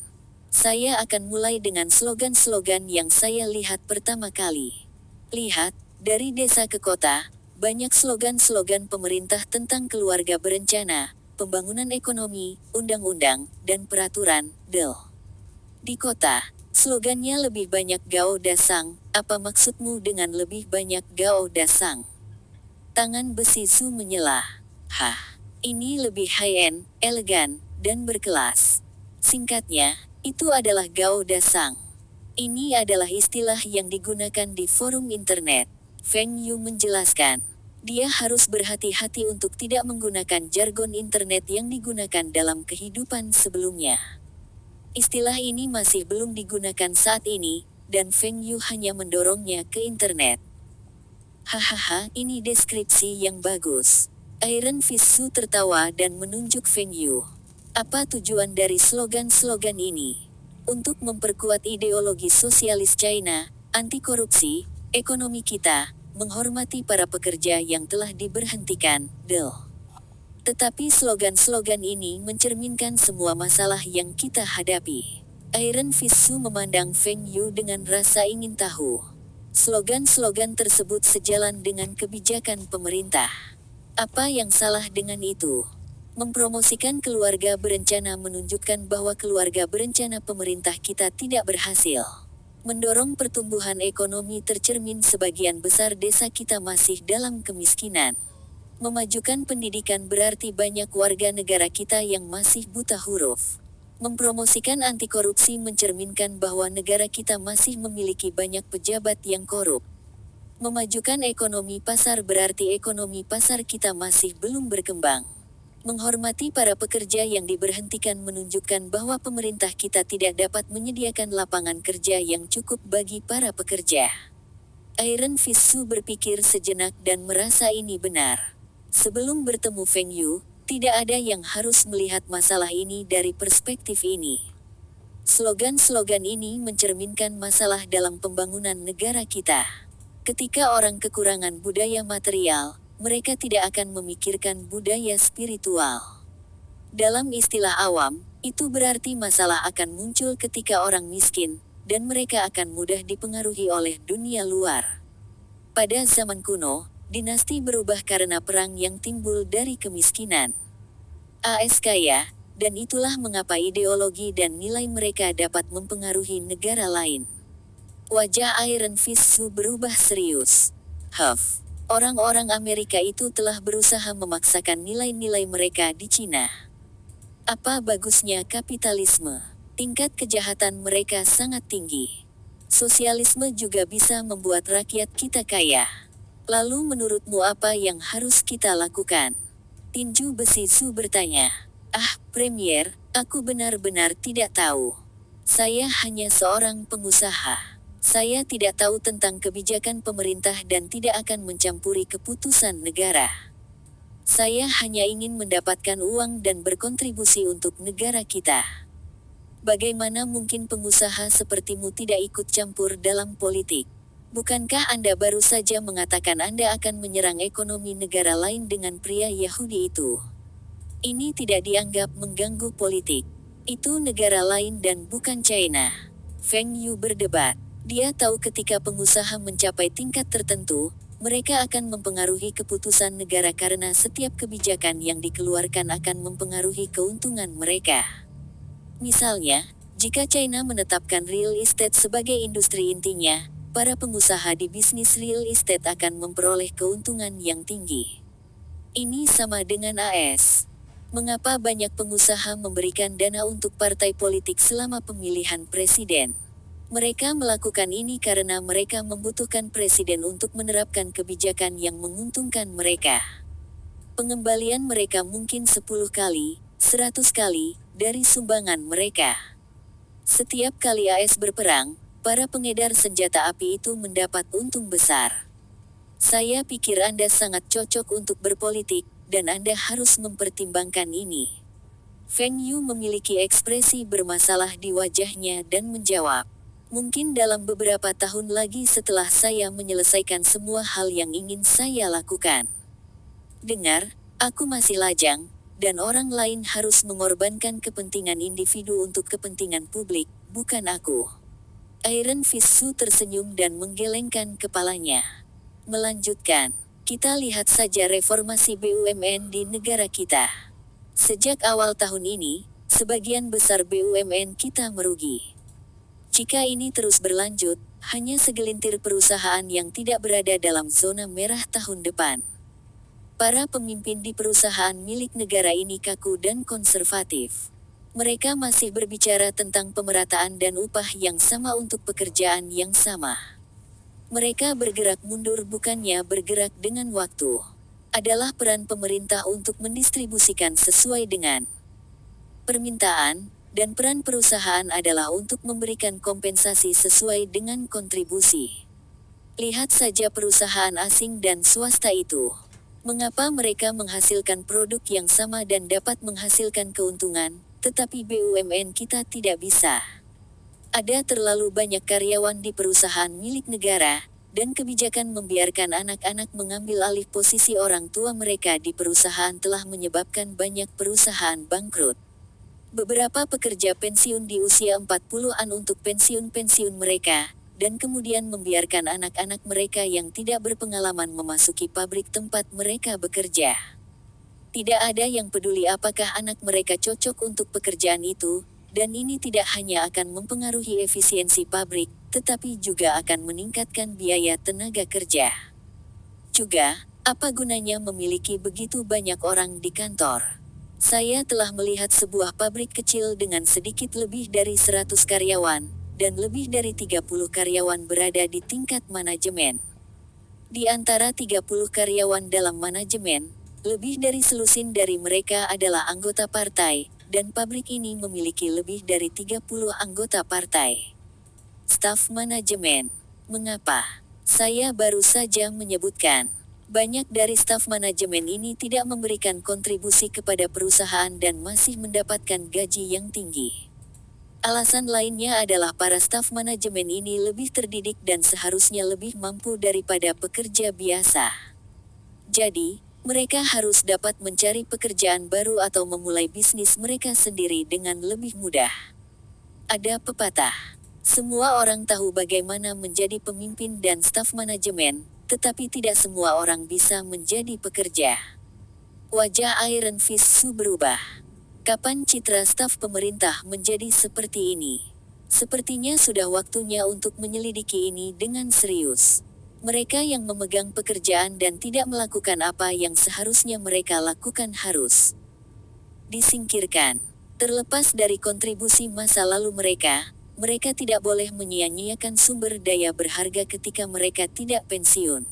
Saya akan mulai dengan slogan-slogan yang saya lihat pertama kali. Lihat, dari desa ke kota, banyak slogan-slogan pemerintah tentang keluarga berencana, pembangunan ekonomi, undang-undang, dan peraturan, Di kota, slogannya lebih banyak Gao Dasang. Apa maksudmu dengan lebih banyak Gao Dasang? Tangan besi Su menyela. Ini lebih high-end, elegan, dan berkelas. Singkatnya, itu adalah Gao Dasang. Ini adalah istilah yang digunakan di forum internet. Feng Yu menjelaskan. Dia harus berhati-hati untuk tidak menggunakan jargon internet yang digunakan dalam kehidupan sebelumnya. Istilah ini masih belum digunakan saat ini, dan Feng Yu hanya mendorongnya ke internet. Hahaha, ini deskripsi yang bagus. Iron Fist Su tertawa dan menunjuk Feng Yu. Apa tujuan dari slogan-slogan ini? Untuk memperkuat ideologi sosialis China, anti korupsi, ekonomi kita, menghormati para pekerja yang telah diberhentikan, Tetapi slogan-slogan ini mencerminkan semua masalah yang kita hadapi. Iron Fist Su memandang Feng Yu dengan rasa ingin tahu. Slogan-slogan tersebut sejalan dengan kebijakan pemerintah. Apa yang salah dengan itu? Mempromosikan keluarga berencana menunjukkan bahwa keluarga berencana pemerintah kita tidak berhasil. Mendorong pertumbuhan ekonomi tercermin sebagian besar desa kita masih dalam kemiskinan. Memajukan pendidikan berarti banyak warga negara kita yang masih buta huruf. Mempromosikan anti korupsi mencerminkan bahwa negara kita masih memiliki banyak pejabat yang korup. Memajukan ekonomi pasar berarti ekonomi pasar kita masih belum berkembang. Menghormati para pekerja yang diberhentikan menunjukkan bahwa pemerintah kita tidak dapat menyediakan lapangan kerja yang cukup bagi para pekerja. Iron Fist Su berpikir sejenak dan merasa ini benar. Sebelum bertemu Feng Yu, tidak ada yang harus melihat masalah ini dari perspektif ini. Slogan-slogan ini mencerminkan masalah dalam pembangunan negara kita. Ketika orang kekurangan budaya material, mereka tidak akan memikirkan budaya spiritual. Dalam istilah awam, itu berarti masalah akan muncul ketika orang miskin, dan mereka akan mudah dipengaruhi oleh dunia luar. Pada zaman kuno, dinasti berubah karena perang yang timbul dari kemiskinan. AS kaya, dan itulah mengapa ideologi dan nilai mereka dapat mempengaruhi negara lain. Wajah Iron Fist Su berubah serius. Orang-orang Amerika itu telah berusaha memaksakan nilai-nilai mereka di Cina. Apa bagusnya kapitalisme? Tingkat kejahatan mereka sangat tinggi. Sosialisme juga bisa membuat rakyat kita kaya. Lalu menurutmu apa yang harus kita lakukan? Tinju besi Su bertanya. Premier, aku benar-benar tidak tahu. Saya hanya seorang pengusaha. Saya tidak tahu tentang kebijakan pemerintah dan tidak akan mencampuri keputusan negara. Saya hanya ingin mendapatkan uang dan berkontribusi untuk negara kita. Bagaimana mungkin pengusaha sepertimu tidak ikut campur dalam politik? Bukankah Anda baru saja mengatakan Anda akan menyerang ekonomi negara lain dengan pria Yahudi itu? Ini tidak dianggap mengganggu politik. Itu negara lain dan bukan China. Feng Yu berdebat. Dia tahu ketika pengusaha mencapai tingkat tertentu, mereka akan mempengaruhi keputusan negara karena setiap kebijakan yang dikeluarkan akan mempengaruhi keuntungan mereka. Misalnya, jika China menetapkan real estate sebagai industri intinya, para pengusaha di bisnis real estate akan memperoleh keuntungan yang tinggi. Ini sama dengan AS. Mengapa banyak pengusaha memberikan dana untuk partai politik selama pemilihan presiden? Mereka melakukan ini karena mereka membutuhkan presiden untuk menerapkan kebijakan yang menguntungkan mereka. Pengembalian mereka mungkin 10 kali, 100 kali, dari sumbangan mereka. Setiap kali AS berperang, para pengedar senjata api itu mendapat untung besar. Saya pikir Anda sangat cocok untuk berpolitik, dan Anda harus mempertimbangkan ini. Feng Yu memiliki ekspresi bermasalah di wajahnya dan menjawab. Mungkin dalam beberapa tahun lagi setelah saya menyelesaikan semua hal yang ingin saya lakukan. Dengar, aku masih lajang, dan orang lain harus mengorbankan kepentingan individu untuk kepentingan publik, bukan aku. Iron Fist Su tersenyum dan menggelengkan kepalanya. Melanjutkan. Kita lihat saja reformasi BUMN di negara kita. Sejak awal tahun ini, sebagian besar BUMN kita merugi. Jika ini terus berlanjut, hanya segelintir perusahaan yang tidak berada dalam zona merah tahun depan. Para pemimpin di perusahaan milik negara ini kaku dan konservatif. Mereka masih berbicara tentang pemerataan dan upah yang sama untuk pekerjaan yang sama. Mereka bergerak mundur bukannya bergerak dengan waktu. Adalah peran pemerintah untuk mendistribusikan sesuai dengan permintaan, dan peran perusahaan adalah untuk memberikan kompensasi sesuai dengan kontribusi. Lihat saja perusahaan asing dan swasta itu. Mengapa mereka menghasilkan produk yang sama dan dapat menghasilkan keuntungan, tetapi BUMN kita tidak bisa? Ada terlalu banyak karyawan di perusahaan milik negara, dan kebijakan membiarkan anak-anak mengambil alih posisi orang tua mereka di perusahaan telah menyebabkan banyak perusahaan bangkrut. Beberapa pekerja pensiun di usia 40-an untuk pensiun-pensiun mereka, dan kemudian membiarkan anak-anak mereka yang tidak berpengalaman memasuki pabrik tempat mereka bekerja. Tidak ada yang peduli apakah anak mereka cocok untuk pekerjaan itu, dan ini tidak hanya akan mempengaruhi efisiensi pabrik, tetapi juga akan meningkatkan biaya tenaga kerja. Juga, apa gunanya memiliki begitu banyak orang di kantor? Saya telah melihat sebuah pabrik kecil dengan sedikit lebih dari 100 karyawan, dan lebih dari 30 karyawan berada di tingkat manajemen. Di antara 30 karyawan dalam manajemen, lebih dari selusin dari mereka adalah anggota partai, dan pabrik ini memiliki lebih dari 30 anggota partai. Staf manajemen. Mengapa? Saya baru saja menyebutkan, banyak dari staf manajemen ini tidak memberikan kontribusi kepada perusahaan dan masih mendapatkan gaji yang tinggi. Alasan lainnya adalah para staf manajemen ini lebih terdidik dan seharusnya lebih mampu daripada pekerja biasa. Jadi, mereka harus dapat mencari pekerjaan baru atau memulai bisnis mereka sendiri dengan lebih mudah. Ada pepatah, semua orang tahu bagaimana menjadi pemimpin dan staf manajemen, tetapi tidak semua orang bisa menjadi pekerja. Wajah Iron Fist Sue berubah. Kapan citra staf pemerintah menjadi seperti ini? Sepertinya sudah waktunya untuk menyelidiki ini dengan serius. Mereka yang memegang pekerjaan dan tidak melakukan apa yang seharusnya mereka lakukan harus disingkirkan. Terlepas dari kontribusi masa lalu mereka tidak tidak menyia-nyiakan sumber daya berharga ketika mereka tidak pensiun.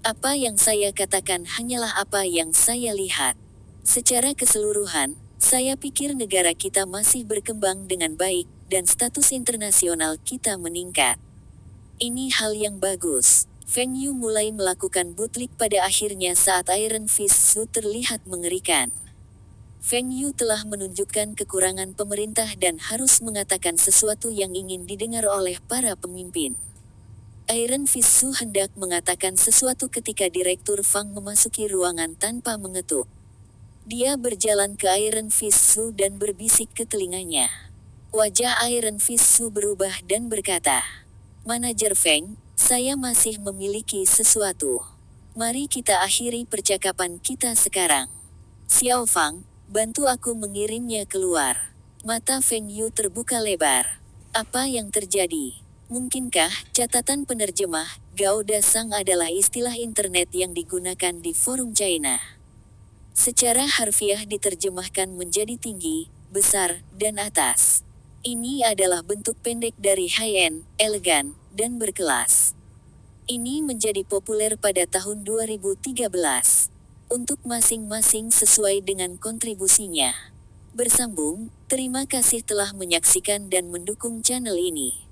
Apa yang saya katakan hanyalah apa yang saya lihat. Secara keseluruhan, saya pikir negara kita masih berkembang dengan baik, dan status internasional kita meningkat. Ini hal yang bagus. Feng Yu mulai melakukan bootleg pada akhirnya saat Iron Fist Sue terlihat mengerikan. Feng Yu telah menunjukkan kekurangan pemerintah dan harus mengatakan sesuatu yang ingin didengar oleh para pemimpin. Iron Fist Sue hendak mengatakan sesuatu ketika Direktur Fang memasuki ruangan tanpa mengetuk. Dia berjalan ke Iron Fist Sue dan berbisik ke telinganya. Wajah Iron Fist Sue berubah dan berkata, "Manajer Feng, saya masih memiliki sesuatu. Mari kita akhiri percakapan kita sekarang. Xiao Fang, bantu aku mengirimnya keluar." Mata Feng Yu terbuka lebar. Apa yang terjadi? Mungkinkah catatan penerjemah, Gauda Sang adalah istilah internet yang digunakan di forum China. Secara harfiah diterjemahkan menjadi tinggi, besar, dan atas. Ini adalah bentuk pendek dari high-end, elegan, dan berkelas. Ini menjadi populer pada tahun 2013. Untuk masing-masing sesuai dengan kontribusinya. Bersambung, terima kasih telah menyaksikan dan mendukung channel ini.